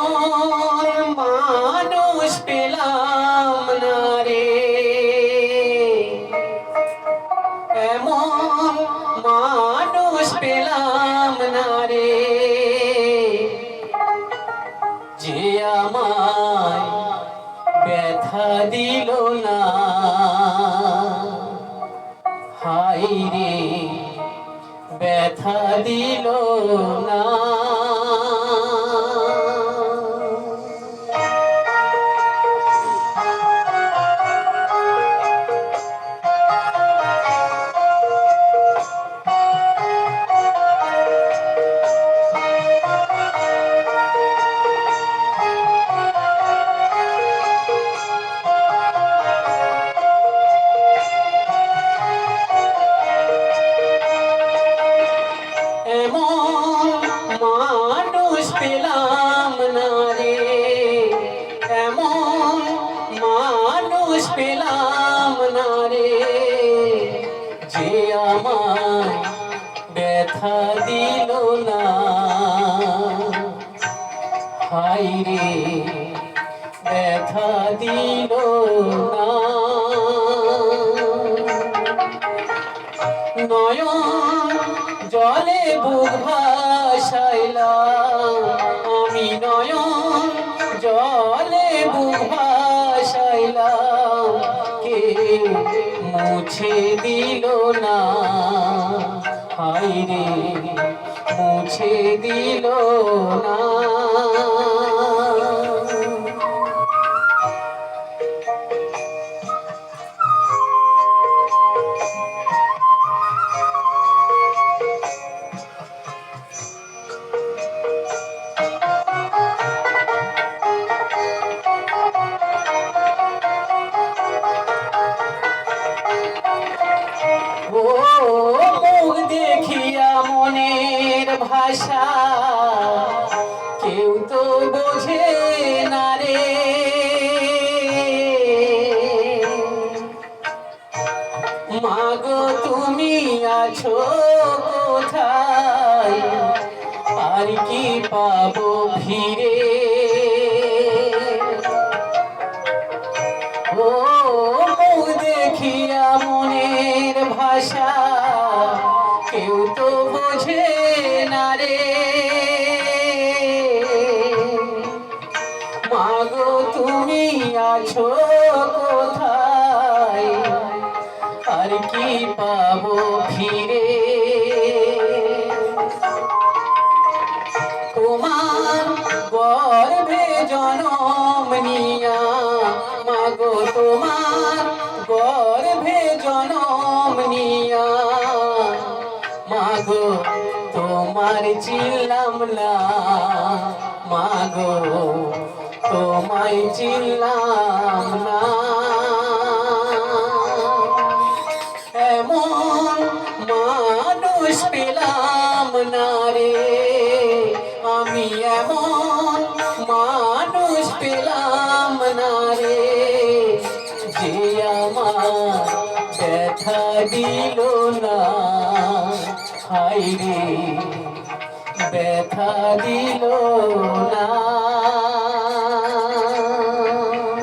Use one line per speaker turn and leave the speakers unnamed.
এমন মানুষ পেলাম না রে, এমন মানুষ পেলাম না রে, যে আমায় ব্যথা দিল না। হায় রে ব্যথা দিল না। মানুষ পেলাম না রে, এমন মানুষ পেলাম না রে, যে আমায় ব্যথা দিল না। হায় রে ব্যথা দিল না। নয়ন জলে বুক ভাসাইলাম, আমি নয়ন জলে বুক ভাসাইলাম, কে মুছে দিল না। হায় রে মুছে দিল না। মুখ দেখিয়া মনের ভাষা কেউ তো বোঝে না রে, মাগো তুমি আছো কোথায়, আর কি পাবো ফিরে। ও মুখ দেখিয়া মনের ভাষা কেউ তো বোঝে না রে, মাগো তুমি আছো কোথায়, আর কি পাবো ফিরে। তোমার গর্ভে জনম নিয়া, মাগো তোমার গর্ভে জনম নিয়া, মাগো তোমার চিনলাম না, মাগো তোমায় চিনলাম না। এমন মানুষ পেলাম না রে, আমি এমন মানুষ পেলাম না রে, যে আমার ব্যথা দিল না। হায় রে ব্যথা দিল না।